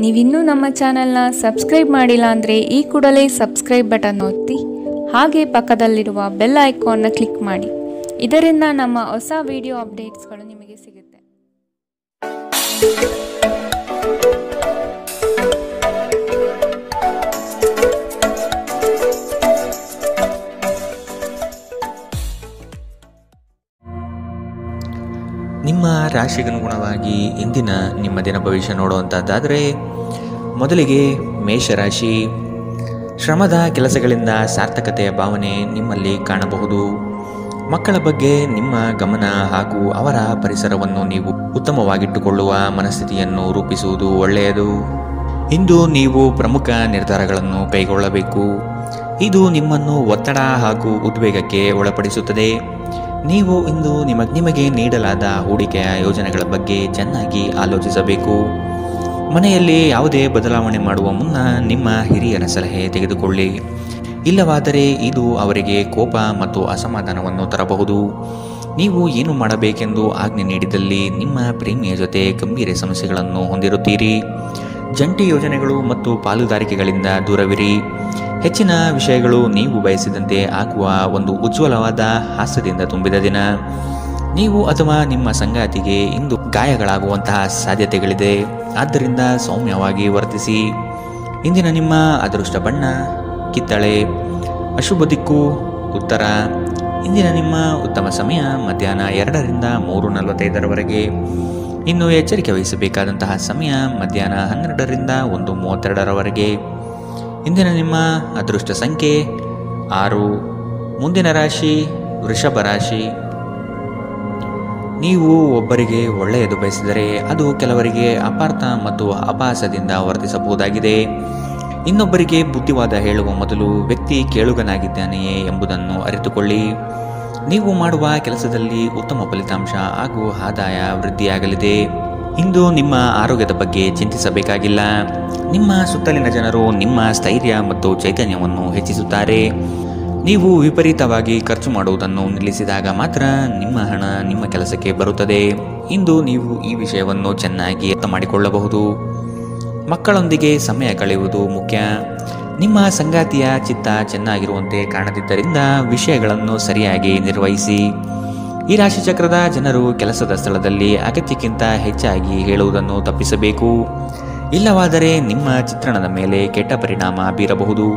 ನೀವಿನ್ನೂ ನಮ್ಮ ಚಾನೆಲ್ನ ಸಬ್ಸ್ಕ್ರೈಬ್ ಮಾಡಿಲ್ಲ ಅಂದರೆ ಈ ಕೂಡಲೇ ಸಬ್ಸ್ಕ್ರೈಬ್ ಬಟನ್ ಒತ್ತಿ ಹಾಗೆ ಪಕ್ಕದಲ್ಲಿರುವ ಬೆಲ್ ಐಕಾನ್ನ ಕ್ಲಿಕ್ ಮಾಡಿ. ಇದರಿಂದ ನಮ್ಮ ಹೊಸ ವಿಡಿಯೋ ಅಪ್ಡೇಟ್ಸ್ಗಳು ನಿಮಗೆ ಸಿಗುತ್ತೆ. ನಿಮ್ಮ ರಾಶಿಗನುಗುಣವಾಗಿ ಇಂದಿನ ನಿಮ್ಮ ದಿನ ಭವಿಷ್ಯ ನೋಡುವಂಥದ್ದಾದರೆ, ಮೊದಲಿಗೆ ಮೇಷರಾಶಿ. ಶ್ರಮದ ಕೆಲಸಗಳಿಂದ ಸಾರ್ಥಕತೆಯ ಭಾವನೆ ನಿಮ್ಮಲ್ಲಿ ಕಾಣಬಹುದು. ಮಕ್ಕಳ ಬಗ್ಗೆ ನಿಮ್ಮ ಗಮನ ಹಾಗೂ ಅವರ ಪರಿಸರವನ್ನು ನೀವು ಉತ್ತಮವಾಗಿಟ್ಟುಕೊಳ್ಳುವ ಮನಸ್ಥಿತಿಯನ್ನು ರೂಪಿಸುವುದು ಒಳ್ಳೆಯದು. ಇಂದು ನೀವು ಪ್ರಮುಖ ನಿರ್ಧಾರಗಳನ್ನು ಕೈಗೊಳ್ಳಬೇಕು. ಇದು ನಿಮ್ಮನ್ನು ಒತ್ತಡ ಹಾಗೂ ಉದ್ವೇಗಕ್ಕೆ ಒಳಪಡಿಸುತ್ತದೆ. ನೀವು ಇಂದು ನಿಮಗೆ ನೀಡಲಾದ ಹೂಡಿಕೆಯ ಯೋಜನೆಗಳ ಬಗ್ಗೆ ಚೆನ್ನಾಗಿ ಆಲೋಚಿಸಬೇಕು. ಮನೆಯಲ್ಲಿ ಯಾವುದೇ ಬದಲಾವಣೆ ಮಾಡುವ ಮುನ್ನ ನಿಮ್ಮ ಹಿರಿಯರ ಸಲಹೆ ತೆಗೆದುಕೊಳ್ಳಿ. ಇಲ್ಲವಾದರೆ ಇದು ಅವರಿಗೆ ಕೋಪ ಮತ್ತು ಅಸಮಾಧಾನವನ್ನು ತರಬಹುದು. ನೀವು ಏನು ಮಾಡಬೇಕೆಂದು ಆಜ್ಞೆ ನೀಡಿದಲ್ಲಿ ನಿಮ್ಮ ಪ್ರೇಮಿಯ ಜೊತೆ ಗಂಭೀರ ಸಮಸ್ಯೆಗಳನ್ನು ಹೊಂದಿರುತ್ತೀರಿ. ಜಂಟಿ ಯೋಜನೆಗಳು ಮತ್ತು ಪಾಲುದಾರಿಕೆಗಳಿಂದ ದೂರವಿರಿ. ಹೆಚ್ಚಿನ ವಿಷಯಗಳು ನೀವು ಬಯಸಿದಂತೆ ಆಗುವ ಒಂದು ಉಜ್ವಲವಾದ ಹಾಸ್ಯದಿಂದ ತುಂಬಿದ ದಿನ. ನೀವು ಅಥವಾ ನಿಮ್ಮ ಸಂಗಾತಿಗೆ ಇಂದು ಗಾಯಗಳಾಗುವಂತಹ ಸಾಧ್ಯತೆಗಳಿದೆ. ಆದ್ದರಿಂದ ಸೌಮ್ಯವಾಗಿ ವರ್ತಿಸಿ. ಇಂದಿನ ನಿಮ್ಮ ಅದೃಷ್ಟ ಬಣ್ಣ ಕಿತ್ತಳೆ. ಅಶುಭ ದಿಕ್ಕು ಉತ್ತರ. ಇಂದಿನ ನಿಮ್ಮ ಉತ್ತಮ ಸಮಯ ಮಧ್ಯಾಹ್ನ 2ರಿಂದ 3:45 ಇನ್ನು ಎಚ್ಚರಿಕೆ ವಹಿಸಬೇಕಾದಂತಹ ಸಮಯ ಮಧ್ಯಾಹ್ನ 12ರಿಂದ 1:32 ಇಂದಿನ ನಿಮ್ಮ ಅದೃಷ್ಟ ಸಂಖ್ಯೆ 6. ಮುಂದಿನ ರಾಶಿ ವೃಷಭ ರಾಶಿ. ನೀವು ಒಬ್ಬರಿಗೆ ಒಳ್ಳೆಯದು ಬಯಸಿದರೆ ಅದು ಕೆಲವರಿಗೆ ಅಪಾರ್ಥ ಮತ್ತು ಅಪಹಾಸದಿಂದ ವರ್ತಿಸಬಹುದಾಗಿದೆ. ಇನ್ನೊಬ್ಬರಿಗೆ ಬುದ್ಧಿವಾದ ಹೇಳುವ ಮೊದಲು ವ್ಯಕ್ತಿ ಕೇಳುಗನಾಗಿದ್ದಾನೆಯೇ ಎಂಬುದನ್ನು ಅರಿತುಕೊಳ್ಳಿ. ನೀವು ಮಾಡುವ ಕೆಲಸದಲ್ಲಿ ಉತ್ತಮ ಫಲಿತಾಂಶ ಹಾಗೂ ಆದಾಯ ವೃದ್ಧಿಯಾಗಲಿದೆ. ಇಂದು ನಿಮ್ಮ ಆರೋಗ್ಯದ ಬಗ್ಗೆ ಚಿಂತಿಸಬೇಕಾಗಿಲ್ಲ. ನಿಮ್ಮ ಸುತ್ತಲಿನ ಜನರು ನಿಮ್ಮ ಸ್ಥೈರ್ಯ ಮತ್ತು ಚೈತನ್ಯವನ್ನು ಹೆಚ್ಚಿಸುತ್ತಾರೆ. ನೀವು ವಿಪರೀತವಾಗಿ ಖರ್ಚು ಮಾಡುವುದನ್ನು ನಿಲ್ಲಿಸಿದಾಗ ಮಾತ್ರ ನಿಮ್ಮ ಹಣ ನಿಮ್ಮ ಕೆಲಸಕ್ಕೆ ಬರುತ್ತದೆ. ಇಂದು ನೀವು ಈ ವಿಷಯವನ್ನು ಚೆನ್ನಾಗಿ ಅರ್ಥ ಮಾಡಿಕೊಳ್ಳಬಹುದು. ಮಕ್ಕಳೊಂದಿಗೆ ಸಮಯ ಕಳೆಯುವುದು ಮುಖ್ಯ. ನಿಮ್ಮ ಸಂಗಾತಿಯ ಚಿತ್ತ ಚೆನ್ನಾಗಿರುವಂತೆ ಕಾಣದಿದ್ದರಿಂದ ವಿಷಯಗಳನ್ನು ಸರಿಯಾಗಿ ನಿರ್ವಹಿಸಿ. ಈ ರಾಶಿಚಕ್ರದ ಜನರು ಕೆಲಸದ ಸ್ಥಳದಲ್ಲಿ ಅಗತ್ಯಕ್ಕಿಂತ ಹೆಚ್ಚಾಗಿ ಹೇಳುವುದನ್ನು ತಪ್ಪಿಸಬೇಕು. ಇಲ್ಲವಾದರೆ ನಿಮ್ಮ ಚಿತ್ರಣದ ಮೇಲೆ ಕೆಟ್ಟ ಪರಿಣಾಮ ಬೀರಬಹುದು.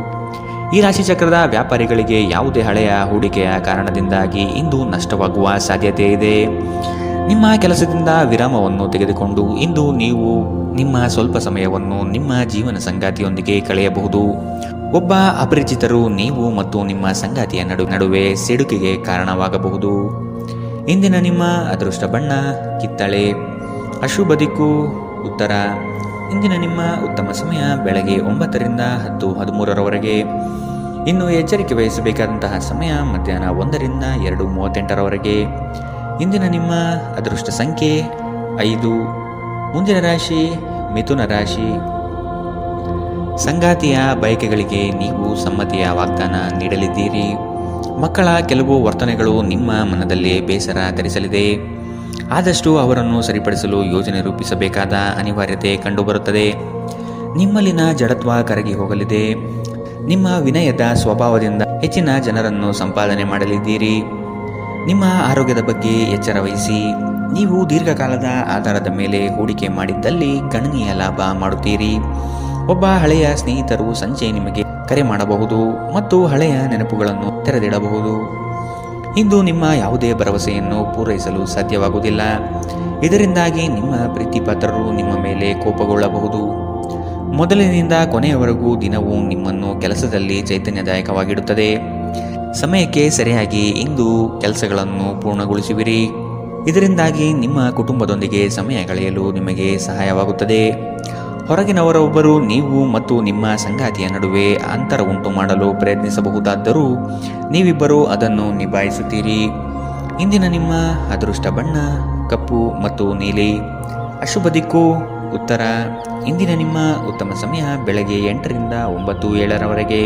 ಈ ರಾಶಿಚಕ್ರದ ವ್ಯಾಪಾರಿಗಳಿಗೆ ಯಾವುದೇ ಹಳೆಯ ಹೂಡಿಕೆಯ ಕಾರಣದಿಂದಾಗಿ ಇಂದು ನಷ್ಟವಾಗುವ ಸಾಧ್ಯತೆ ಇದೆ. ನಿಮ್ಮ ಕೆಲಸದಿಂದ ವಿರಾಮವನ್ನು ತೆಗೆದುಕೊಂಡು ಇಂದು ನೀವು ನಿಮ್ಮ ಸ್ವಲ್ಪ ಸಮಯವನ್ನು ನಿಮ್ಮ ಜೀವನ ಸಂಗಾತಿಯೊಂದಿಗೆ ಕಳೆಯಬಹುದು. ಒಬ್ಬ ಅಪರಿಚಿತರು ನೀವು ಮತ್ತು ನಿಮ್ಮ ಸಂಗಾತಿಯ ನಡುವೆ ಸಿಡುಕಿಗೆ ಕಾರಣವಾಗಬಹುದು. ಇಂದಿನ ನಿಮ್ಮ ಅದೃಷ್ಟ ಬಣ್ಣ ಕಿತ್ತಳೆ. ಅಶುಭ ದಿಕ್ಕು ಉತ್ತರ. ಇಂದಿನ ನಿಮ್ಮ ಉತ್ತಮ ಸಮಯ ಬೆಳಗ್ಗೆ 9ರಿಂದ 10:13 ಇನ್ನು ಎಚ್ಚರಿಕೆ ವಹಿಸಬೇಕಾದಂತಹ ಸಮಯ ಮಧ್ಯಾಹ್ನ 1ರಿಂದ 2:38 ಇಂದಿನ ನಿಮ್ಮ ಅದೃಷ್ಟ ಸಂಖ್ಯೆ 5. ಮುಂದಿನ ರಾಶಿ ಮಿಥುನ ರಾಶಿ. ಸಂಗಾತಿಯ ಬಯಕೆಗಳಿಗೆ ನೀವು ಸಮ್ಮತಿಯ ವಾಗ್ದಾನ ನೀಡಲಿದ್ದೀರಿ. ಮಕ್ಕಳ ಕೆಲವು ವರ್ತನೆಗಳು ನಿಮ್ಮ ಮನದಲ್ಲಿ ಬೇಸರ ತರಿಸಲಿದೆ. ಆದಷ್ಟು ಅವರನ್ನು ಸರಿಪಡಿಸಲು ಯೋಜನೆ ರೂಪಿಸಬೇಕಾದ ಅನಿವಾರ್ಯತೆ ಕಂಡುಬರುತ್ತದೆ. ನಿಮ್ಮಲ್ಲಿನ ಜಡತ್ವ ಕರಗಿ ಹೋಗಲಿದೆ. ನಿಮ್ಮ ವಿನಯದ ಸ್ವಭಾವದಿಂದ ಹೆಚ್ಚಿನ ಜನರನ್ನು ಸಂಪಾದನೆ ಮಾಡಲಿದ್ದೀರಿ. ನಿಮ್ಮ ಆರೋಗ್ಯದ ಬಗ್ಗೆ ಎಚ್ಚರ ವಹಿಸಿ. ನೀವು ದೀರ್ಘಕಾಲದ ಆಧಾರದ ಮೇಲೆ ಹೂಡಿಕೆ ಮಾಡಿದ್ದಲ್ಲಿ ಗಣನೀಯ ಲಾಭ ಮಾಡುತ್ತೀರಿ. ಒಬ್ಬ ಹಳೆಯ ಸ್ನೇಹಿತರು ಸಂಜೆ ನಿಮಗೆ ಕರೆ ಮಾಡಬಹುದು ಮತ್ತು ಹಳೆಯ ನೆನಪುಗಳನ್ನು ತೆರೆದಿಡಬಹುದು. ಇಂದು ನಿಮ್ಮ ಯಾವುದೇ ಭರವಸೆಯನ್ನು ಪೂರೈಸಲು ಸಾಧ್ಯವಾಗುವುದಿಲ್ಲ. ಇದರಿಂದಾಗಿ ನಿಮ್ಮ ಪ್ರೀತಿಪಾತ್ರರು ನಿಮ್ಮ ಮೇಲೆ ಕೋಪಗೊಳ್ಳಬಹುದು. ಮೊದಲಿನಿಂದ ಕೊನೆಯವರೆಗೂ ದಿನವೂ ನಿಮ್ಮನ್ನು ಕೆಲಸದಲ್ಲಿ ಚೈತನ್ಯದಾಯಕವಾಗಿಡುತ್ತದೆ. ಸಮಯಕ್ಕೆ ಸರಿಯಾಗಿ ಇಂದು ಕೆಲಸಗಳನ್ನು ಪೂರ್ಣಗೊಳಿಸುವಿರಿ. ಇದರಿಂದಾಗಿ ನಿಮ್ಮ ಕುಟುಂಬದೊಂದಿಗೆ ಸಮಯ ಕಳೆಯಲು ನಿಮಗೆ ಸಹಾಯವಾಗುತ್ತದೆ. ಹೊರಗಿನವರೊಬ್ಬರು ನೀವು ಮತ್ತು ನಿಮ್ಮ ಸಂಗಾತಿಯ ನಡುವೆ ಅಂತರ ಉಂಟು ಮಾಡಲು ಪ್ರಯತ್ನಿಸಬಹುದಾದರೂ ನೀವಿಬ್ಬರೂ ಅದನ್ನು ನಿಭಾಯಿಸುತ್ತೀರಿ. ಇಂದಿನ ನಿಮ್ಮ ಅದೃಷ್ಟ ಬಣ್ಣ ಕಪ್ಪು ಮತ್ತು ನೀಲಿ. ಅಶುಭ ದಿಕ್ಕು ಉತ್ತರ. ಇಂದಿನ ನಿಮ್ಮ ಉತ್ತಮ ಸಮಯ ಬೆಳಗ್ಗೆ 8ರಿಂದ 9:07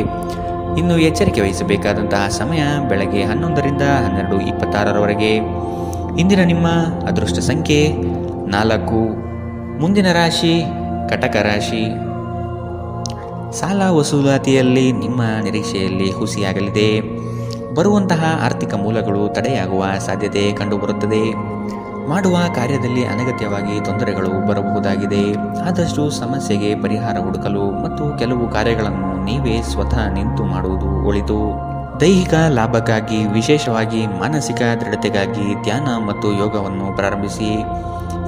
ಇನ್ನು ಎಚ್ಚರಿಕೆ ವಹಿಸಬೇಕಾದಂತಹ ಸಮಯ ಬೆಳಗ್ಗೆ 11ರಿಂದ 12:26 ಇಂದಿನ ನಿಮ್ಮ ಅದೃಷ್ಟ ಸಂಖ್ಯೆ 4. ಮುಂದಿನ ರಾಶಿ ಕಟಕ ರಾಶಿ. ಸಾಲ ವಸೂಲಾತಿಯಲ್ಲಿ ನಿಮ್ಮ ನಿರೀಕ್ಷೆಯಲ್ಲಿ ಹುಸಿಯಾಗಲಿದೆ. ಬರುವಂತಹ ಆರ್ಥಿಕ ಮೂಲಗಳು ತಡೆಯಾಗುವ ಸಾಧ್ಯತೆ ಕಂಡುಬರುತ್ತದೆ. ಮಾಡುವ ಕಾರ್ಯದಲ್ಲಿ ಅನಗತ್ಯವಾಗಿ ತೊಂದರೆಗಳು ಬರಬಹುದಾಗಿದೆ. ಆದಷ್ಟು ಸಮಸ್ಯೆಗೆ ಪರಿಹಾರ ಹುಡುಕಲು ಮತ್ತು ಕೆಲವು ಕಾರ್ಯಗಳನ್ನು ನೀವೇ ಸ್ವತಃ ನಿಂತು ಮಾಡುವುದು ಒಳಿತು. ದೈಹಿಕ ಲಾಭಕ್ಕಾಗಿ, ವಿಶೇಷವಾಗಿ ಮಾನಸಿಕ ದೃಢತೆಗಾಗಿ ಧ್ಯಾನ ಮತ್ತು ಯೋಗವನ್ನು ಪ್ರಾರಂಭಿಸಿ.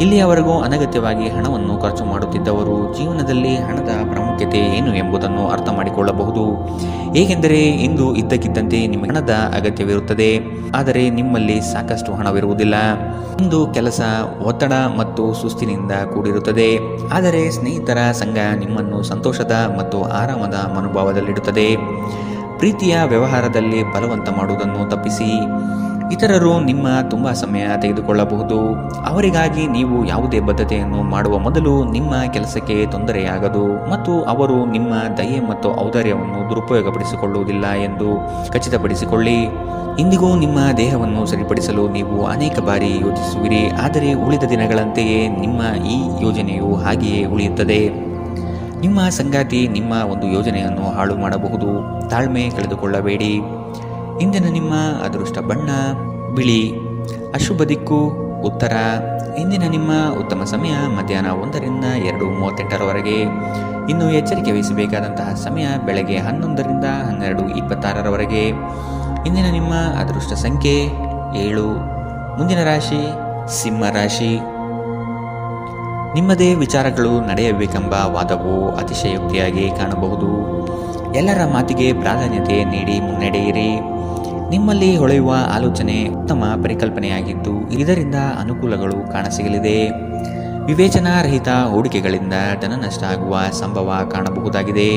ಇಲ್ಲಿಯವರೆಗೂ ಅನಗತ್ಯವಾಗಿ ಹಣವನ್ನು ಖರ್ಚು ಮಾಡುತ್ತಿದ್ದವರು ಜೀವನದಲ್ಲಿ ಹಣದ ಪ್ರಾಮುಖ್ಯತೆ ಏನು ಎಂಬುದನ್ನು ಅರ್ಥ ಮಾಡಿಕೊಳ್ಳಬಹುದು. ಏಕೆಂದರೆ ಇಂದು ಇದ್ದಕ್ಕಿದ್ದಂತೆ ನಿಮಗೆ ಹಣದ ಅಗತ್ಯವಿರುತ್ತದೆ, ಆದರೆ ನಿಮ್ಮಲ್ಲಿ ಸಾಕಷ್ಟು ಹಣವಿರುವುದಿಲ್ಲ. ಇಂದು ಕೆಲಸ ಒತ್ತಡ ಮತ್ತು ಸುಸ್ತಿನಿಂದ ಕೂಡಿರುತ್ತದೆ, ಆದರೆ ಸ್ನೇಹಿತರ ಸಂಘ ನಿಮ್ಮನ್ನು ಸಂತೋಷದ ಮತ್ತು ಆರಾಮದ ಮನೋಭಾವದಲ್ಲಿಡುತ್ತದೆ. ಪ್ರೀತಿಯ ವ್ಯವಹಾರದಲ್ಲಿ ಬಲವಂತ ಮಾಡುವುದನ್ನು ತಪ್ಪಿಸಿ. ಇತರರು ನಿಮ್ಮ ತುಂಬ ಸಮಯ ತೆಗೆದುಕೊಳ್ಳಬಹುದು. ಅವರಿಗಾಗಿ ನೀವು ಯಾವುದೇ ಬದ್ಧತೆಯನ್ನು ಮಾಡುವ ಮೊದಲು ನಿಮ್ಮ ಕೆಲಸಕ್ಕೆ ತೊಂದರೆಯಾಗದು ಮತ್ತು ಅವರು ನಿಮ್ಮ ದಯೆ ಮತ್ತು ಔದಾರ್ಯವನ್ನು ದುರುಪಯೋಗಪಡಿಸಿಕೊಳ್ಳುವುದಿಲ್ಲ ಎಂದು ಖಚಿತಪಡಿಸಿಕೊಳ್ಳಿ. ಇಂದಿಗೂ ನಿಮ್ಮ ದೇಹವನ್ನು ಸರಿಪಡಿಸಲು ನೀವು ಅನೇಕ ಬಾರಿ ಯೋಚಿಸುವಿರಿ, ಆದರೆ ಉಳಿದ ದಿನಗಳಂತೆಯೇ ನಿಮ್ಮ ಈ ಯೋಜನೆಯು ಹಾಗೆಯೇ ಉಳಿಯುತ್ತದೆ. ನಿಮ್ಮ ಸಂಗಾತಿ ನಿಮ್ಮ ಒಂದು ಯೋಜನೆಯನ್ನು ಹಾಳು ಮಾಡಬಹುದು. ತಾಳ್ಮೆ ಕಳೆದುಕೊಳ್ಳಬೇಡಿ. ಇಂದಿನ ನಿಮ್ಮ ಅದೃಷ್ಟ ಬಣ್ಣ ಬಿಳಿ. ಅಶುಭ ದಿಕ್ಕು ಉತ್ತರ. ಇಂದಿನ ನಿಮ್ಮ ಉತ್ತಮ ಸಮಯ ಮಧ್ಯಾಹ್ನ 1ರಿಂದ 2:38ರವರೆಗೆ. ಇನ್ನು ಎಚ್ಚರಿಕೆ ವಹಿಸಬೇಕಾದಂತಹ ಸಮಯ ಬೆಳಗ್ಗೆ 11ರಿಂದ 12:26ರವರೆಗೆ. ಇಂದಿನ ನಿಮ್ಮ ಅದೃಷ್ಟ ಸಂಖ್ಯೆ 7. ಮುಂದಿನ ರಾಶಿ ಸಿಂಹ ರಾಶಿ. ನಿಮ್ಮದೇ ವಿಚಾರಗಳು ನಡೆಯಬೇಕೆಂಬ ವಾದವು ಅತಿಶಯೋಕ್ತಿಯಾಗಿ ಕಾಣಬಹುದು. ಎಲ್ಲರ ಮಾತಿಗೆ ಪ್ರಾಧಾನ್ಯತೆ ನೀಡಿ ಮುನ್ನಡೆಯಿರಿ. ನಿಮ್ಮಲ್ಲಿ ಹೊಳೆಯುವ ಆಲೋಚನೆ ಉತ್ತಮ ಪರಿಕಲ್ಪನೆಯಾಗಿದ್ದು ಇದರಿಂದ ಅನುಕೂಲಗಳು ಕಾಣಸಿಗಲಿದೆ. ವಿವೇಚನಾರಹಿತ ಹೂಡಿಕೆಗಳಿಂದ ಧನ ನಷ್ಟ ಆಗುವ ಸಂಭವ ಕಾಣಬಹುದಾಗಿದೆ.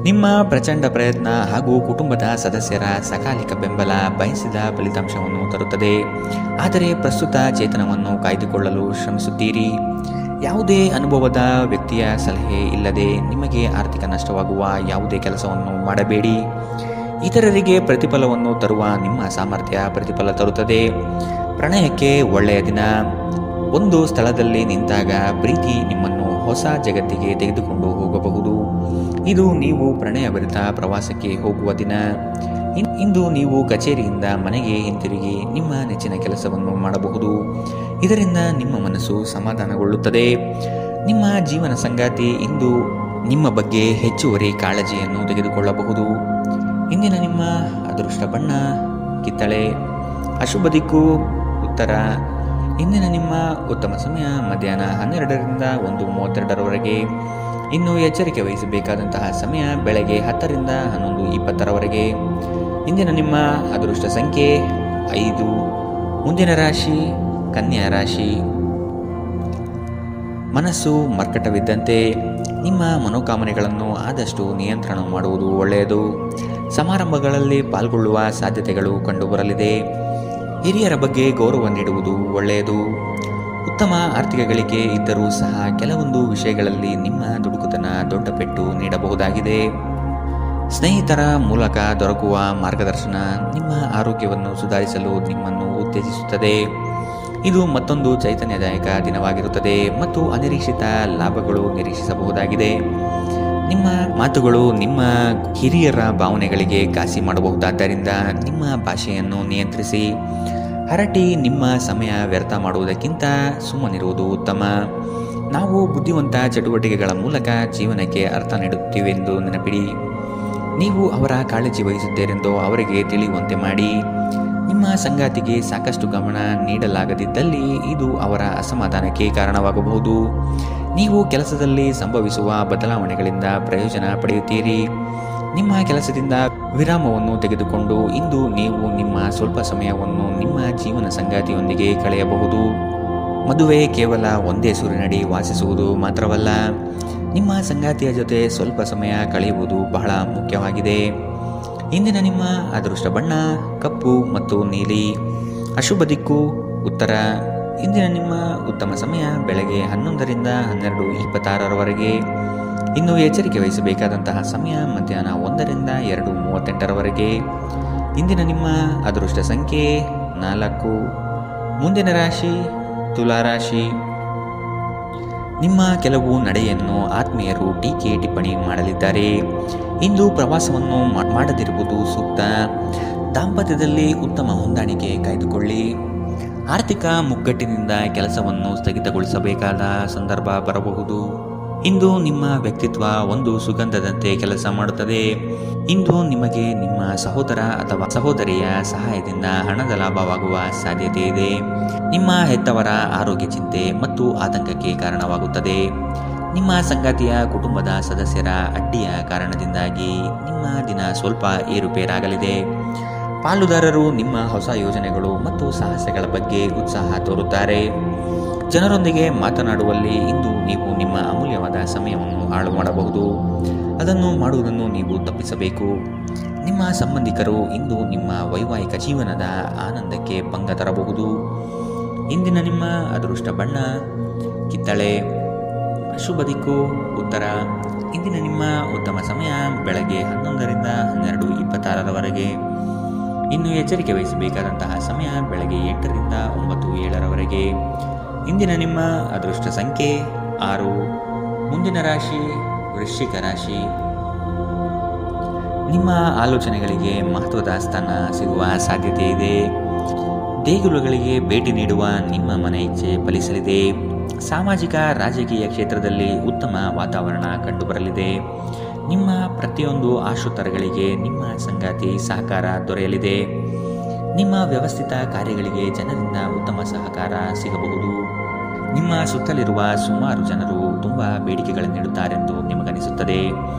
ನಿಮ್ಮ ಪ್ರಚಂಡ ಪ್ರಯತ್ನ ಹಾಗೂ ಕುಟುಂಬದ ಸದಸ್ಯರ ಸಕಾಲಿಕ ಬೆಂಬಲ ಬಯಸಿದ ಫಲಿತಾಂಶವನ್ನು ತರುತ್ತದೆ, ಆದರೆ ಪ್ರಸ್ತುತ ಚೇತನವನ್ನು ಕಾಯ್ದುಕೊಳ್ಳಲು ಶ್ರಮಿಸುತ್ತೀರಿ. ಯಾವುದೇ ಅನುಭವದ ವ್ಯಕ್ತಿಯ ಸಲಹೆ ಇಲ್ಲದೆ ನಿಮಗೆ ಆರ್ಥಿಕ ನಷ್ಟವಾಗುವ ಯಾವುದೇ ಕೆಲಸವನ್ನು ಮಾಡಬೇಡಿ. ಇತರರಿಗೆ ಪ್ರತಿಫಲವನ್ನು ತರುವ ನಿಮ್ಮ ಸಾಮರ್ಥ್ಯ ಪ್ರತಿಫಲ ತರುತ್ತದೆ. ಪ್ರಣಯಕ್ಕೆ ಒಳ್ಳೆಯ ದಿನ. ಒಂದು ಸ್ಥಳದಲ್ಲಿ ನಿಂತಾಗ ಪ್ರೀತಿ ನಿಮ್ಮನ್ನು ಹೊಸ ಜಗತ್ತಿಗೆ ತೆಗೆದುಕೊಂಡು ಹೋಗಬಹುದು. ಇದು ನೀವು ಪ್ರಣಯಭರಿತ ಪ್ರವಾಸಕ್ಕೆ ಹೋಗುವ ದಿನ. ಇಂದು ನೀವು ಕಚೇರಿಯಿಂದ ಮನೆಗೆ ಹಿಂತಿರುಗಿ ನಿಮ್ಮ ನೆಚ್ಚಿನ ಕೆಲಸವನ್ನು ಮಾಡಬಹುದು. ಇದರಿಂದ ನಿಮ್ಮ ಮನಸ್ಸು ಸಮಾಧಾನಗೊಳ್ಳುತ್ತದೆ. ನಿಮ್ಮ ಜೀವನ ಸಂಗಾತಿ ಇಂದು ನಿಮ್ಮ ಬಗ್ಗೆ ಹೆಚ್ಚುವರಿ ಕಾಳಜಿಯನ್ನು ತೆಗೆದುಕೊಳ್ಳಬಹುದು. ಇಂದಿನ ನಿಮ್ಮ ಅದೃಷ್ಟ ಬಣ್ಣ ಕಿತ್ತಳೆ. ಅಶುಭ ದಿಕ್ಕು ಉತ್ತರ. ಇಂದಿನ ನಿಮ್ಮ ಉತ್ತಮ ಸಮಯ ಮಧ್ಯಾಹ್ನ 12ರಿಂದ 1:32ರವರೆಗೆ. ಇನ್ನು ಎಚ್ಚರಿಕೆ ವಹಿಸಬೇಕಾದಂತಹ ಸಮಯ ಬೆಳಗ್ಗೆ 10ರಿಂದ 11:20ರವರೆಗೆ. ಇಂದಿನ ನಿಮ್ಮ ಅದೃಷ್ಟ ಸಂಖ್ಯೆ 5. ಮುಂದಿನ ರಾಶಿ ಕನ್ಯಾ ರಾಶಿ. ಮನಸ್ಸು ಮರ್ಕಟವಿದ್ದಂತೆ ನಿಮ್ಮ ಮನೋಕಾಮನೆಗಳನ್ನು ಆದಷ್ಟು ನಿಯಂತ್ರಣ ಮಾಡುವುದು ಒಳ್ಳೆಯದು. ಸಮಾರಂಭಗಳಲ್ಲಿ ಪಾಲ್ಗೊಳ್ಳುವ ಸಾಧ್ಯತೆಗಳು ಕಂಡುಬರಲಿದೆ. ಹಿರಿಯರ ಬಗ್ಗೆ ಗೌರವ ನೀಡುವುದು ಒಳ್ಳೆಯದು. ಉತ್ತಮ ಆರ್ಥಿಕ ಗಳಿಕೆ ಇದ್ದರೂ ಸಹ ಕೆಲವೊಂದು ವಿಷಯಗಳಲ್ಲಿ ನಿಮ್ಮ ದುಡುಕುತನ ದೊಡ್ಡ ಪೆಟ್ಟು ನೀಡಬಹುದಾಗಿದೆ. ಸ್ನೇಹಿತರ ಮೂಲಕ ದೊರಕುವ ಮಾರ್ಗದರ್ಶನ ನಿಮ್ಮ ಆರೋಗ್ಯವನ್ನು ಸುಧಾರಿಸಲು ನಿಮ್ಮನ್ನು ಉತ್ತೇಜಿಸುತ್ತದೆ. ಇದು ಮತ್ತೊಂದು ಚೈತನ್ಯದಾಯಕ ದಿನವಾಗಿರುತ್ತದೆ ಮತ್ತು ಅನಿರೀಕ್ಷಿತ ಲಾಭಗಳು ನಿರೀಕ್ಷಿಸಬಹುದಾಗಿದೆ. ನಿಮ್ಮ ಮಾತುಗಳು ನಿಮ್ಮ ಹಿರಿಯರ ಭಾವನೆಗಳಿಗೆ ಘಾಸಿ ಮಾಡಬಹುದಾದ್ದರಿಂದ ನಿಮ್ಮ ಭಾಷೆಯನ್ನು ನಿಯಂತ್ರಿಸಿ. ಹರಟಿ ನಿಮ್ಮ ಸಮಯ ವ್ಯರ್ಥ ಮಾಡುವುದಕ್ಕಿಂತ ಸುಮ್ಮನಿರುವುದು ಉತ್ತಮ. ನಾವು ಬುದ್ಧಿವಂತ ಚಟುವಟಿಕೆಗಳ ಮೂಲಕ ಜೀವನಕ್ಕೆ ಅರ್ಥ ನೀಡುತ್ತೀವೆಂದು ನೆನಪಿಡಿ. ನೀವು ಅವರ ಕಾಳಜಿ ವಹಿಸುತ್ತೀರೆಂದು ಅವರಿಗೆ ತಿಳಿಯುವಂತೆ ಮಾಡಿ. ನಿಮ್ಮ ಸಂಗಾತಿಗೆ ಸಾಕಷ್ಟು ಗಮನ ನೀಡಲಾಗದಿದ್ದಲ್ಲಿ ಇದು ಅವರ ಅಸಮಾಧಾನಕ್ಕೆ ಕಾರಣವಾಗಬಹುದು. ನೀವು ಕೆಲಸದಲ್ಲಿ ಸಂಭವಿಸುವ ಬದಲಾವಣೆಗಳಿಂದ ಪ್ರಯೋಜನ ಪಡೆಯುತ್ತೀರಿ. ನಿಮ್ಮ ಕೆಲಸದಿಂದ ವಿರಾಮವನ್ನು ತೆಗೆದುಕೊಂಡು ಇಂದು ನೀವು ನಿಮ್ಮ ಸ್ವಲ್ಪ ಸಮಯವನ್ನು ನಿಮ್ಮ ಜೀವನ ಸಂಗಾತಿಯೊಂದಿಗೆ ಕಳೆಯಬಹುದು. ಮದುವೆ ಕೇವಲ ಒಂದೇ ಸೂರಿನಡಿ ವಾಸಿಸುವುದು ಮಾತ್ರವಲ್ಲ, ನಿಮ್ಮ ಸಂಗಾತಿಯ ಜೊತೆ ಸ್ವಲ್ಪ ಸಮಯ ಕಳೆಯುವುದು ಬಹಳ ಮುಖ್ಯವಾಗಿದೆ. ಇಂದಿನ ನಿಮ್ಮ ಅದೃಷ್ಟ ಬಣ್ಣ ಕಪ್ಪು ಮತ್ತು ನೀಲಿ. ಅಶುಭ ದಿಕ್ಕು ಉತ್ತರ. ಇಂದಿನ ನಿಮ್ಮ ಉತ್ತಮ ಸಮಯ ಬೆಳಗ್ಗೆ 11ರಿಂದ 12:26ರವರೆಗೆ. ಇನ್ನು ಎಚ್ಚರಿಕೆ ವಹಿಸಬೇಕಾದಂತಹ ಸಮಯ ಮಧ್ಯಾಹ್ನ 1ರಿಂದ 2:38ರವರೆಗೆ. ಇಂದಿನ ನಿಮ್ಮ ಅದೃಷ್ಟ ಸಂಖ್ಯೆ 4. ಮುಂದಿನ ರಾಶಿ ತುಲಾರಾಶಿ. ನಿಮ್ಮ ಕೆಲವು ನಡೆಯನ್ನು ಆತ್ಮೀಯರು ಟೀಕೆ ಟಿಪ್ಪಣಿ ಮಾಡಲಿದ್ದಾರೆ. ಇಂದು ಪ್ರವಾಸವನ್ನು ಮಾಡದಿರುವುದು ಸೂಕ್ತ. ದಾಂಪತ್ಯದಲ್ಲಿ ಉತ್ತಮ ಹೊಂದಾಣಿಕೆ ಕಾಯ್ದುಕೊಳ್ಳಿ. ಆರ್ಥಿಕ ಮುಗ್ಗಟ್ಟಿನಿಂದ ಕೆಲಸವನ್ನು ಸ್ಥಗಿತಗೊಳಿಸಬೇಕಾದ ಸಂದರ್ಭ ಬರಬಹುದು. ಇಂದು ನಿಮ್ಮ ವ್ಯಕ್ತಿತ್ವ ಒಂದು ಸುಗಂಧದಂತೆ ಕೆಲಸ ಮಾಡುತ್ತದೆ. ಇಂದು ನಿಮಗೆ ನಿಮ್ಮ ಸಹೋದರ ಅಥವಾ ಸಹೋದರಿಯ ಸಹಾಯದಿಂದ ಹಣದ ಲಾಭವಾಗುವ ಸಾಧ್ಯತೆ ಇದೆ. ನಿಮ್ಮ ಹೆತ್ತವರ ಆರೋಗ್ಯ ಚಿಂತೆ ಮತ್ತು ಆತಂಕಕ್ಕೆ ಕಾರಣವಾಗುತ್ತದೆ. ನಿಮ್ಮ ಸಂಗಾತಿಯ ಕುಟುಂಬದ ಸದಸ್ಯರ ಅಡ್ಡಿಯ ಕಾರಣದಿಂದಾಗಿ ನಿಮ್ಮ ದಿನ ಸ್ವಲ್ಪ ಏರುಪೇರಾಗಲಿದೆ. ಪಾಲುದಾರರು ನಿಮ್ಮ ಹೊಸ ಯೋಜನೆಗಳು ಮತ್ತು ಸಾಹಸಗಳ ಬಗ್ಗೆ ಉತ್ಸಾಹ ತೋರುತ್ತಾರೆ. ಜನರೊಂದಿಗೆ ಮಾತನಾಡುವಲ್ಲಿ ಇಂದು ನೀವು ನಿಮ್ಮ ಅಮೂಲ್ಯವಾದ ಸಮಯವನ್ನು ಹಾಳು ಮಾಡಬಹುದು. ಅದನ್ನು ಮಾಡುವುದನ್ನು ನೀವು ತಪ್ಪಿಸಬೇಕು. ನಿಮ್ಮ ಸಂಬಂಧಿಕರು ಇಂದು ನಿಮ್ಮ ವೈವಾಹಿಕ ಜೀವನದ ಆನಂದಕ್ಕೆ ಭಂಗ ತರಬಹುದು. ಇಂದಿನ ನಿಮ್ಮ ಅದೃಷ್ಟ ಬಣ್ಣ ಕಿತ್ತಳೆ. ಶುಭ ದಿಕ್ಕು ಉತ್ತರ. ಇಂದಿನ ನಿಮ್ಮ ಉತ್ತಮ ಸಮಯ ಬೆಳಗ್ಗೆ 11ರಿಂದ 12:26 ಇನ್ನು ಎಚ್ಚರಿಕೆ ವಹಿಸಬೇಕಾದಂತಹ ಸಮಯ ಬೆಳಗ್ಗೆ 8ರಿಂದ 9:07 ಇಂದಿನ ನಿಮ್ಮ ಅದೃಷ್ಟ ಸಂಖ್ಯೆ 6. ಮುಂದಿನ ರಾಶಿ ವೃಶ್ಚಿಕ ರಾಶಿ. ನಿಮ್ಮ ಆಲೋಚನೆಗಳಿಗೆ ಮಹತ್ವದ ಸ್ಥಾನ ಸಿಗುವ ಸಾಧ್ಯತೆ ಇದೆ. ದೇಗುಲಗಳಿಗೆ ಭೇಟಿ ನೀಡುವ ನಿಮ್ಮ ಮನೆ ಇಚ್ಛೆ ಫಲಿಸಲಿದೆ. ಸಾಮಾಜಿಕ ರಾಜಕೀಯ ಕ್ಷೇತ್ರದಲ್ಲಿ ಉತ್ತಮ ವಾತಾವರಣ ಕಂಡುಬರಲಿದೆ. ನಿಮ್ಮ ಪ್ರತಿಯೊಂದು ಆಶೋತ್ತರಗಳಿಗೆ ನಿಮ್ಮ ಸಂಗಾತಿ ಸಹಕಾರ ದೊರೆಯಲಿದೆ. ನಿಮ್ಮ ವ್ಯವಸ್ಥಿತ ಕಾರ್ಯಗಳಿಗೆ ಜನರಿಂದ ಉತ್ತಮ ಸಹಕಾರ ಸಿಗಬಹುದು. ನಿಮ್ಮ ಸುತ್ತಲಿರುವ ಸುಮಾರು ಜನರು ತುಂಬ ಬೇಡಿಕೆಗಳನ್ನಿಡುತ್ತಾರೆಂದು ನಿಮಗನಿಸುತ್ತದೆ.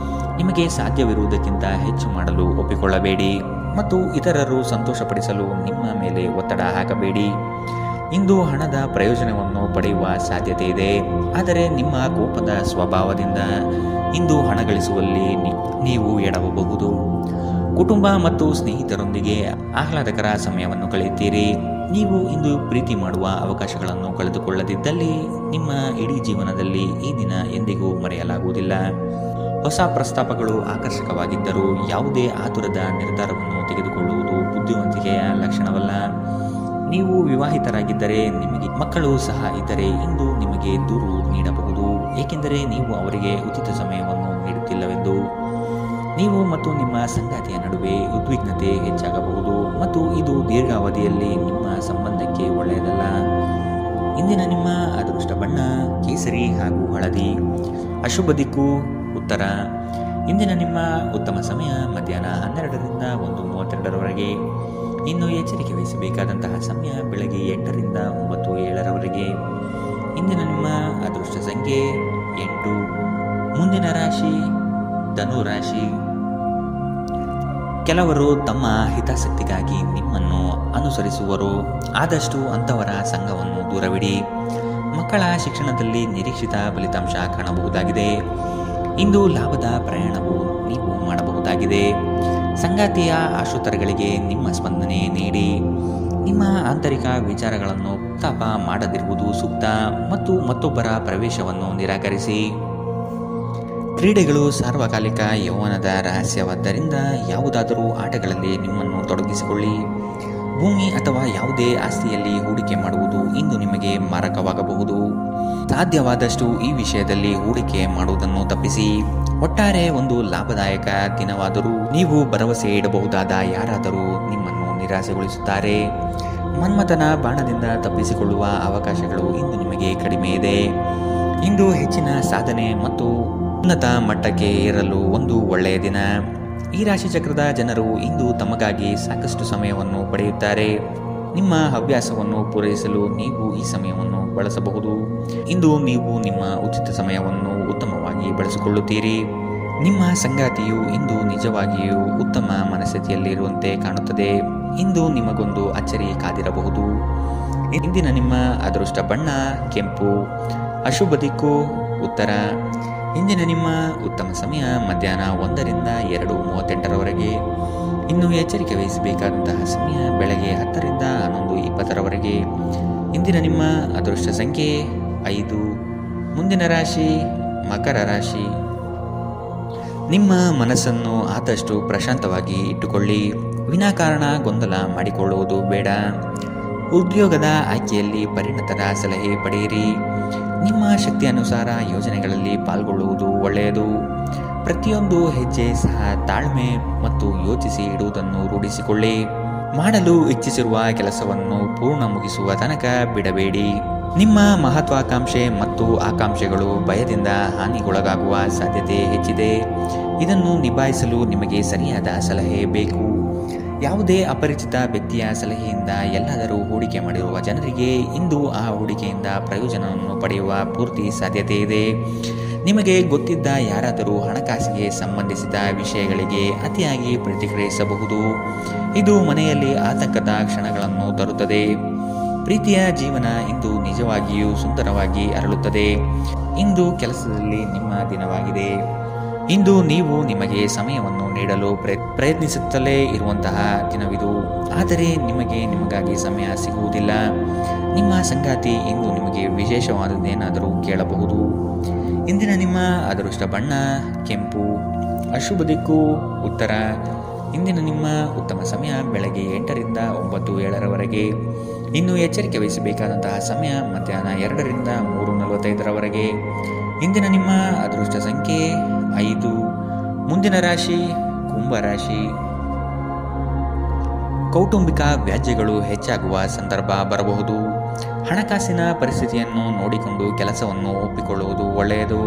ನಿಮಗೆ ಸಾಧ್ಯವಿರುವುದಕ್ಕಿಂತ ಹೆಚ್ಚು ಮಾಡಲು ಒಪ್ಪಿಕೊಳ್ಳಬೇಡಿ ಮತ್ತು ಇತರರು ಸಂತೋಷಪಡಿಸಲು ನಿಮ್ಮ ಮೇಲೆ ಒತ್ತಡ ಹಾಕಬೇಡಿ. ಇಂದು ಹಣದ ಪ್ರಯೋಜನವನ್ನು ಪಡೆಯುವ ಸಾಧ್ಯತೆ ಇದೆ. ಆದರೆ ನಿಮ್ಮ ಕೋಪದ ಸ್ವಭಾವದಿಂದ ಇಂದು ಹಣ ಗಳಿಸುವಲ್ಲಿ ನೀವು ಎಡವಬಹುದು. ಕುಟುಂಬ ಮತ್ತು ಸ್ನೇಹಿತರೊಂದಿಗೆ ಆಹ್ಲಾದಕರ ಸಮಯವನ್ನು ಕಳೆಯುತ್ತೀರಿ. ನೀವು ಇಂದು ಪ್ರೀತಿ ಮಾಡುವ ಅವಕಾಶಗಳನ್ನು ಕಳೆದುಕೊಳ್ಳದಿದ್ದಲ್ಲಿ ನಿಮ್ಮ ಇಡೀ ಜೀವನದಲ್ಲಿ ಈ ದಿನ ಎಂದಿಗೂ ಮರೆಯಲಾಗುವುದಿಲ್ಲ. ಹೊಸ ಪ್ರಸ್ತಾಪಗಳು ಆಕರ್ಷಕವಾಗಿದ್ದರೂ ಯಾವುದೇ ಆತುರದ ನಿರ್ಧಾರವನ್ನು ತೆಗೆದುಕೊಳ್ಳುವುದು ಬುದ್ಧಿವಂತಿಕೆಯ ಲಕ್ಷಣವಲ್ಲ. ನೀವು ವಿವಾಹಿತರಾಗಿದ್ದರೆ ನಿಮಗೆ ಮಕ್ಕಳು ಸಹ ಇದ್ದರೆ ಇಂದು ನಿಮಗೆ ದೂರು ನೀಡಬಹುದು, ಏಕೆಂದರೆ ನೀವು ಅವರಿಗೆ ಉಚಿತ ಸಮಯವನ್ನು ನೀಡುತ್ತಿಲ್ಲವೆಂದು. ನೀವು ಮತ್ತು ನಿಮ್ಮ ಸಂಗಾತಿಯ ನಡುವೆ ಉದ್ವಿಗ್ನತೆ ಹೆಚ್ಚಾಗಬಹುದು ಮತ್ತು ಇದು ದೀರ್ಘಾವಧಿಯಲ್ಲಿ ನಿಮ್ಮ ಸಂಬಂಧಕ್ಕೆ ಒಳ್ಳೆಯದಲ್ಲ. ಇಂದಿನ ನಿಮ್ಮ ಅದೃಷ್ಟ ಬಣ್ಣ ಕೇಸರಿ ಹಾಗೂ ಹಳದಿ. ಅಶುಭ ದಿಕ್ಕು ಉತ್ತರ. ಇಂದಿನ ನಿಮ್ಮ ಉತ್ತಮ ಸಮಯ ಮಧ್ಯಾಹ್ನ 12ರಿಂದ 1:32 ಇನ್ನು ಎಚ್ಚರಿಕೆ ವಹಿಸಬೇಕಾದಂತಹ ಸಮಯ ಬೆಳಗ್ಗೆ 8ರಿಂದ 9:07 ಇಂದಿನ ನಿಮ್ಮ ಅದೃಷ್ಟ ಸಂಖ್ಯೆ 8. ಮುಂದಿನ ರಾಶಿ ಧನು ರಾಶಿ. ಕೆಲವರು ತಮ್ಮ ಹಿತಾಸಕ್ತಿಗಾಗಿ ನಿಮ್ಮನ್ನು ಅನುಸರಿಸುವರು. ಆದಷ್ಟು ಅಂಥವರ ಸಂಘವನ್ನು ದೂರವಿಡಿ. ಮಕ್ಕಳ ಶಿಕ್ಷಣದಲ್ಲಿ ನಿರೀಕ್ಷಿತ ಫಲಿತಾಂಶ ಕಾಣಬಹುದಾಗಿದೆ. ಇಂದು ಲಾಭದ ಪ್ರಯಾಣವು ನೀವು ಮಾಡಬಹುದಾಗಿದೆ. ಸಂಗಾತಿಯ ಆಶೋತ್ತರಗಳಿಗೆ ನಿಮ್ಮ ಸ್ಪಂದನೆ ನೀಡಿ. ನಿಮ್ಮ ಆಂತರಿಕ ವಿಚಾರಗಳನ್ನು ತಾಪ ಮಾಡದಿರುವುದು ಸೂಕ್ತ ಮತ್ತು ಮತ್ತೊಬ್ಬರ ಪ್ರವೇಶವನ್ನು ನಿರಾಕರಿಸಿ. ಕ್ರೀಡೆಗಳು ಸಾರ್ವಕಾಲಿಕ ಯೌವನದ ರಹಸ್ಯವಾದ್ದರಿಂದ ಯಾವುದಾದರೂ ಆಟಗಳಲ್ಲಿ ನಿಮ್ಮನ್ನು ತೊಡಗಿಸಿಕೊಳ್ಳಿ. ಭೂಮಿ ಅಥವಾ ಯಾವುದೇ ಆಸ್ತಿಯಲ್ಲಿ ಹೂಡಿಕೆ ಮಾಡುವುದು ಇಂದು ನಿಮಗೆ ಮಾರಕವಾಗಬಹುದು. ಸಾಧ್ಯವಾದಷ್ಟು ಈ ವಿಷಯದಲ್ಲಿ ಹೂಡಿಕೆ ಮಾಡುವುದನ್ನು ತಪ್ಪಿಸಿ. ಒಟ್ಟಾರೆ ಒಂದು ಲಾಭದಾಯಕ ದಿನವಾದರೂ ನೀವು ಭರವಸೆ ಇಡಬಹುದಾದ ಯಾರಾದರೂ ನಿಮ್ಮನ್ನು ನಿರಾಸೆಗೊಳಿಸುತ್ತಾರೆ. ಮನ್ಮಥನ ಬಾಣದಿಂದ ತಪ್ಪಿಸಿಕೊಳ್ಳುವ ಅವಕಾಶಗಳು ಇಂದು ನಿಮಗೆ ಕಡಿಮೆ ಇದೆ. ಇಂದು ಹೆಚ್ಚಿನ ಸಾಧನೆ ಮತ್ತು ಉನ್ನತ ಮಟ್ಟಕ್ಕೆ ಏರಲು ಒಂದು ಒಳ್ಳೆಯ ದಿನ. ಈ ರಾಶಿಚಕ್ರದ ಜನರು ಇಂದು ತಮಗಾಗಿ ಸಾಕಷ್ಟು ಸಮಯವನ್ನು ಪಡೆಯುತ್ತಾರೆ. ನಿಮ್ಮ ಹವ್ಯಾಸವನ್ನು ಪೂರೈಸಲು ನೀವು ಈ ಸಮಯವನ್ನು ಬಳಸಬಹುದು. ಇಂದು ನೀವು ನಿಮ್ಮ ಉಚಿತ ಸಮಯವನ್ನು ಉತ್ತಮವಾಗಿ ಬಳಸಿಕೊಳ್ಳುತ್ತೀರಿ. ನಿಮ್ಮ ಸಂಗಾತಿಯು ಇಂದು ನಿಜವಾಗಿಯೂ ಉತ್ತಮ ಮನಸ್ಥಿತಿಯಲ್ಲಿರುವಂತೆ ಕಾಣುತ್ತದೆ. ಇಂದು ನಿಮಗೊಂದು ಅಚ್ಚರಿ ಕಾದಿರಬಹುದು. ಇಂದಿನ ನಿಮ್ಮ ಅದೃಷ್ಟ ಬಣ್ಣ ಕೆಂಪು. ಅಶುಭ ದಿಕ್ಕು ಉತ್ತರ. ಇಂದಿನ ನಿಮ್ಮ ಉತ್ತಮ ಸಮಯ ಮಧ್ಯಾಹ್ನ 1ರಿಂದ 2:38 ಇನ್ನು ಎಚ್ಚರಿಕೆ ವಹಿಸಬೇಕಾದಂತಹ ಸಮಯ ಬೆಳಗ್ಗೆ 10ರಿಂದ 11:20 ಇಂದಿನ ನಿಮ್ಮ ಅದೃಷ್ಟ ಸಂಖ್ಯೆ 5. ಮುಂದಿನ ರಾಶಿ ಮಕರ ರಾಶಿ. ನಿಮ್ಮ ಮನಸ್ಸನ್ನು ಆದಷ್ಟು ಪ್ರಶಾಂತವಾಗಿ ಇಟ್ಟುಕೊಳ್ಳಿ. ವಿನಾಕಾರಣ ಗೊಂದಲ ಮಾಡಿಕೊಳ್ಳುವುದು ಬೇಡ. ಉದ್ಯೋಗದ ಆಯ್ಕೆಯಲ್ಲಿ ಪರಿಣತರ ಸಲಹೆ ಪಡೆಯಿರಿ. ನಿಮ್ಮ ಶಕ್ತಿ ಅನುಸಾರ ಯೋಜನೆಗಳಲ್ಲಿ ಪಾಲ್ಗೊಳ್ಳುವುದು ಒಳ್ಳೆಯದು. ಪ್ರತಿಯೊಂದು ಹೆಜ್ಜೆ ಸಹ ತಾಳ್ಮೆ ಮತ್ತು ಯೋಚಿಸಿ ಇಡುವುದನ್ನು ರೂಢಿಸಿಕೊಳ್ಳಿ. ಮಾಡಲು ಇಚ್ಛಿಸಿರುವ ಕೆಲಸವನ್ನು ಪೂರ್ಣ ಮುಗಿಸುವ ತನಕ ಬಿಡಬೇಡಿ. ನಿಮ್ಮ ಮಹತ್ವಾಕಾಂಕ್ಷೆ ಮತ್ತು ಆಕಾಂಕ್ಷೆಗಳು ಭಯದಿಂದ ಹಾನಿಗೊಳಗಾಗುವ ಸಾಧ್ಯತೆ ಹೆಚ್ಚಿದೆ. ಇದನ್ನು ನಿಭಾಯಿಸಲು ನಿಮಗೆ ಸರಿಯಾದ ಸಲಹೆ ಬೇಕು. ಯಾವುದೇ ಅಪರಿಚಿತ ವ್ಯಕ್ತಿಯ ಸಲಹೆಯಿಂದ ಎಲ್ಲಾದರೂ ಹೂಡಿಕೆ ಮಾಡಿರುವ ಜನರಿಗೆ ಇಂದು ಆ ಹೂಡಿಕೆಯಿಂದ ಪ್ರಯೋಜನವನ್ನು ಪಡೆಯುವ ಪೂರ್ತಿ ಸಾಧ್ಯತೆ ಇದೆ. ನಿಮಗೆ ಗೊತ್ತಿದ್ದ ಯಾರಾದರೂ ಹಣಕಾಸಿಗೆ ಸಂಬಂಧಿಸಿದ ವಿಷಯಗಳಿಗೆ ಅತಿಯಾಗಿ ಪ್ರತಿಕ್ರಿಯಿಸಬಹುದು. ಇದು ಮನೆಯಲ್ಲಿ ಆತಂಕದ ಕ್ಷಣಗಳನ್ನು ತರುತ್ತದೆ. ಪ್ರೀತಿಯ ಜೀವನ ಇಂದು ನಿಜವಾಗಿಯೂ ಸುಂದರವಾಗಿ ಅರಳುತ್ತದೆ. ಇಂದು ಕೆಲಸದಲ್ಲಿ ನಿಮ್ಮ ದಿನವಾಗಿದೆ. ಇಂದು ನೀವು ನಿಮಗೆ ಸಮಯವನ್ನು ನೀಡಲು ಪ್ರಯತ್ನಿಸುತ್ತಲೇ ಇರುವಂತಹ ದಿನವಿದು. ಆದರೆ ನಿಮಗಾಗಿ ಸಮಯ ಸಿಗುವುದಿಲ್ಲ. ನಿಮ್ಮ ಸಂಗಾತಿ ಇಂದು ನಿಮಗೆ ವಿಶೇಷವಾದದ್ದೇನಾದರೂ ಕೇಳಬಹುದು. ಇಂದಿನ ನಿಮ್ಮ ಅದೃಷ್ಟ ಬಣ್ಣ ಕೆಂಪು. ಅಶುಭ ದಿಕ್ಕು ಉತ್ತರ. ಇಂದಿನ ನಿಮ್ಮ ಉತ್ತಮ ಸಮಯ ಬೆಳಗ್ಗೆ 8ರಿಂದ 9:07 ಇನ್ನು ಎಚ್ಚರಿಕೆ ವಹಿಸಬೇಕಾದಂತಹ ಸಮಯ ಮಧ್ಯಾಹ್ನ 2ರಿಂದ 3:45 ಇಂದಿನ ನಿಮ್ಮ ಅದೃಷ್ಟ ಸಂಖ್ಯೆ 5. ಮುಂದಿನ ರಾಶಿ ಕುಂಭರಾಶಿ. ಕೌಟುಂಬಿಕ ವ್ಯಾಜ್ಯಗಳು ಹೆಚ್ಚಾಗುವ ಸಂದರ್ಭ ಬರಬಹುದು. ಹಣಕಾಸಿನ ಪರಿಸ್ಥಿತಿಯನ್ನು ನೋಡಿಕೊಂಡು ಕೆಲಸವನ್ನು ಒಪ್ಪಿಕೊಳ್ಳುವುದು ಒಳ್ಳೆಯದು.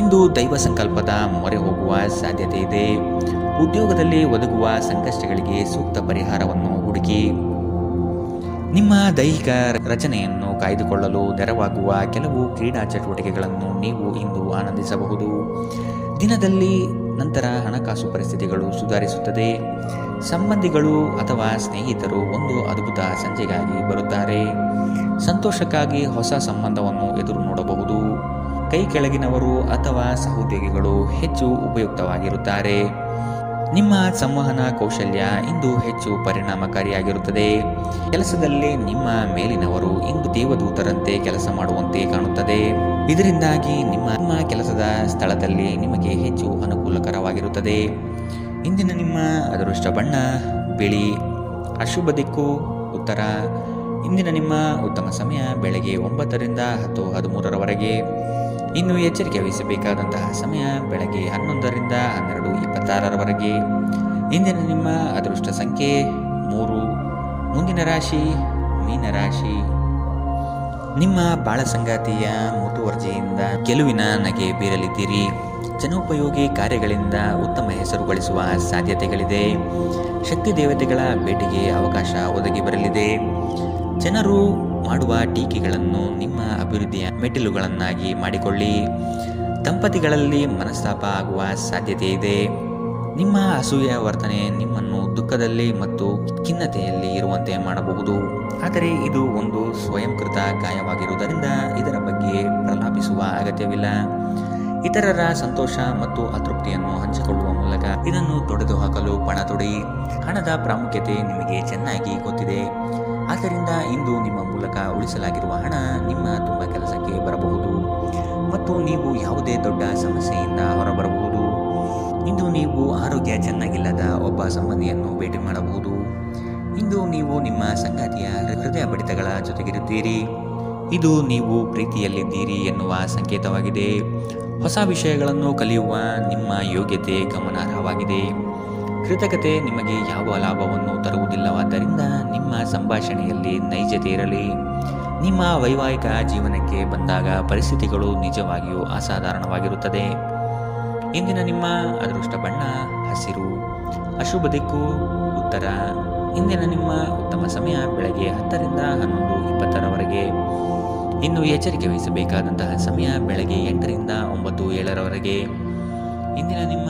ಇಂದು ದೈವ ಸಂಕಲ್ಪದ ಮೊರೆ ಹೋಗುವ ಸಾಧ್ಯತೆ ಇದೆ. ಉದ್ಯೋಗದಲ್ಲಿ ಒದಗುವ ಸಂಕಷ್ಟಗಳಿಗೆ ಸೂಕ್ತ ಪರಿಹಾರವನ್ನು ಹುಡುಕಿ. ನಿಮ್ಮ ದೈಹಿಕ ರಚನೆಯನ್ನು ಕಾಯ್ದುಕೊಳ್ಳಲು ನೆರವಾಗುವ ಕೆಲವು ಕ್ರೀಡಾ ಚಟುವಟಿಕೆಗಳನ್ನು ನೀವು ಇಂದು ಆನಂದಿಸಬಹುದು. ದಿನದಲ್ಲಿ ನಂತರ ಹಣಕಾಸು ಪರಿಸ್ಥಿತಿಗಳು ಸುಧಾರಿಸುತ್ತದೆ. ಸಂಬಂಧಿಗಳು ಅಥವಾ ಸ್ನೇಹಿತರು ಒಂದು ಅದ್ಭುತ ಸಂಜೆಗಾಗಿ ಬರುತ್ತಾರೆ. ಸಂತೋಷಕ್ಕಾಗಿ ಹೊಸ ಸಂಬಂಧವನ್ನು ಎದುರು ನೋಡಬಹುದು. ಕೈ ಕೆಳಗಿನವರು ಅಥವಾ ಸಹೋದ್ಯೋಗಿಗಳು ಹೆಚ್ಚು ಉಪಯುಕ್ತವಾಗಿರುತ್ತಾರೆ. ನಿಮ್ಮ ಸಂವಹನ ಕೌಶಲ್ಯ ಇಂದು ಹೆಚ್ಚು ಪರಿಣಾಮಕಾರಿಯಾಗಿರುತ್ತದೆ. ಕೆಲಸದಲ್ಲಿ ನಿಮ್ಮ ಮೇಲಿನವರು ಇಂದು ದೇವದೂತರಂತೆ ಕೆಲಸ ಮಾಡುವಂತೆ ಕಾಣುತ್ತದೆ. ಇದರಿಂದಾಗಿ ನಿಮ್ಮ ಕೆಲಸದ ಸ್ಥಳದಲ್ಲಿ ನಿಮಗೆ ಹೆಚ್ಚು ಅನುಕೂಲಕರವಾಗಿರುತ್ತದೆ. ಇಂದಿನ ನಿಮ್ಮ ಅದೃಷ್ಟ ಬಣ್ಣ ಬಿಳಿ. ಅಶುಭ ದಿಕ್ಕು ಉತ್ತರ. ಇಂದಿನ ನಿಮ್ಮ ಉತ್ತಮ ಸಮಯ ಬೆಳಗ್ಗೆ 9ರಿಂದ 10:13 ಇನ್ನು ಎಚ್ಚರಿಕೆ ವಹಿಸಬೇಕಾದಂತಹ ಸಮಯ ಬೆಳಗ್ಗೆ 11ರಿಂದ 12:26 ಇಂದಿನ ನಿಮ್ಮ ಅದೃಷ್ಟ ಸಂಖ್ಯೆ 3. ಮುಂದಿನ ರಾಶಿ ಮೀನರಾಶಿ. ನಿಮ್ಮ ಬಾಳ ಸಂಗಾತಿಯ ಮುತುವರ್ಜಿಯಿಂದ ಗೆಲುವಿನ ನಗೆ ಬೀರಲಿದ್ದೀರಿ. ಜನೋಪಯೋಗಿ ಕಾರ್ಯಗಳಿಂದ ಉತ್ತಮ ಹೆಸರು ಗಳಿಸುವ ಸಾಧ್ಯತೆಗಳಿದೆ. ಶಕ್ತಿ ದೇವತೆಗಳ ಭೇಟಿಗೆ ಅವಕಾಶ ಒದಗಿ ಬರಲಿದೆ. ಜನರು ಮಾಡುವ ಟೀಕೆಗಳನ್ನು ನಿಮ್ಮ ಅಭಿವೃದ್ಧಿಯ ಮೆಟ್ಟಿಲುಗಳನ್ನಾಗಿ ಮಾಡಿಕೊಳ್ಳಿ. ದಂಪತಿಗಳಲ್ಲಿ ಮನಸ್ತಾಪ ಆಗುವ ಸಾಧ್ಯತೆ ಇದೆ. ನಿಮ್ಮ ಅಸೂಯೆ ವರ್ತನೆ ನಿಮ್ಮನ್ನು ದುಃಖದಲ್ಲಿ ಮತ್ತು ಖಿನ್ನತೆಯಲ್ಲಿ ಇರುವಂತೆ ಮಾಡಬಹುದು. ಆದರೆ ಇದು ಒಂದು ಸ್ವಯಂಕೃತ ಗಾಯವಾಗಿರುವುದರಿಂದ ಇದರ ಬಗ್ಗೆ ಪ್ರಲಾಪಿಸುವ ಅಗತ್ಯವಿಲ್ಲ. ಇತರರ ಸಂತೋಷ ಮತ್ತು ಅತೃಪ್ತಿಯನ್ನು ಹಂಚಿಕೊಳ್ಳುವ ಮೂಲಕ ಇದನ್ನು ತೊಡೆದುಹಾಕಲು ಪಣ ತೊಡಿ. ಹಣದ ಪ್ರಾಮುಖ್ಯತೆ ನಿಮಗೆ ಚೆನ್ನಾಗಿ ಗೊತ್ತಿದೆ. ಆದ್ದರಿಂದ ಇಂದು ನಿಮ್ಮ ಮೂಲಕ ಉಳಿಸಲಾಗಿರುವ ಹಣ ನಿಮ್ಮ ತುಂಬ ಕೆಲಸಕ್ಕೆ ಬರಬಹುದು ಮತ್ತು ನೀವು ಯಾವುದೇ ದೊಡ್ಡ ಸಮಸ್ಯೆಯಿಂದ ಹೊರಬರಬಹುದು. ಇಂದು ನೀವು ಆರೋಗ್ಯ ಚೆನ್ನಾಗಿಲ್ಲದ ಒಬ್ಬ ಸಂಬಂಧಿಯನ್ನು ಭೇಟಿ ಮಾಡಬಹುದು. ಇಂದು ನೀವು ನಿಮ್ಮ ಸಂಗಾತಿಯ ಹೃದಯ ಬಡಿತಗಳ ಜೊತೆಗಿರುತ್ತೀರಿ. ಇದು ನೀವು ಪ್ರೀತಿಯಲ್ಲಿದ್ದೀರಿ ಎನ್ನುವ ಸಂಕೇತವಾಗಿದೆ. ಹೊಸ ವಿಷಯಗಳನ್ನು ಕಲಿಯುವ ನಿಮ್ಮ ಯೋಗ್ಯತೆ ಗಮನಾರ್ಹವಾಗಿದೆ. ಕೃತಜ್ಞತೆ ನಿಮಗೆ ಯಾವ ಲಾಭವನ್ನು ತರುವುದಿಲ್ಲವಾದ್ದರಿಂದ ನಿಮ್ಮ ಸಂಭಾಷಣೆಯಲ್ಲಿ ನೈಜತೆ ಇರಲಿ. ನಿಮ್ಮ ವೈವಾಹಿಕ ಜೀವನಕ್ಕೆ ಬಂದಾಗ ಪರಿಸ್ಥಿತಿಗಳು ನಿಜವಾಗಿಯೂ ಅಸಾಧಾರಣವಾಗಿರುತ್ತದೆ. ಇಂದಿನ ನಿಮ್ಮ ಅದೃಷ್ಟ ಬಣ್ಣ ಹಸಿರು. ಅಶುಭ ದಿಕ್ಕು ಉತ್ತರ. ಇಂದಿನ ನಿಮ್ಮ ಉತ್ತಮ ಸಮಯ ಬೆಳಗ್ಗೆ 10ರಿಂದ 11:20 ಇನ್ನು ಎಚ್ಚರಿಕೆ ವಹಿಸಬೇಕಾದಂತಹ ಸಮಯ ಬೆಳಗ್ಗೆ 8ರಿಂದ 9:07 ಇಂದಿನ ನಿಮ್ಮ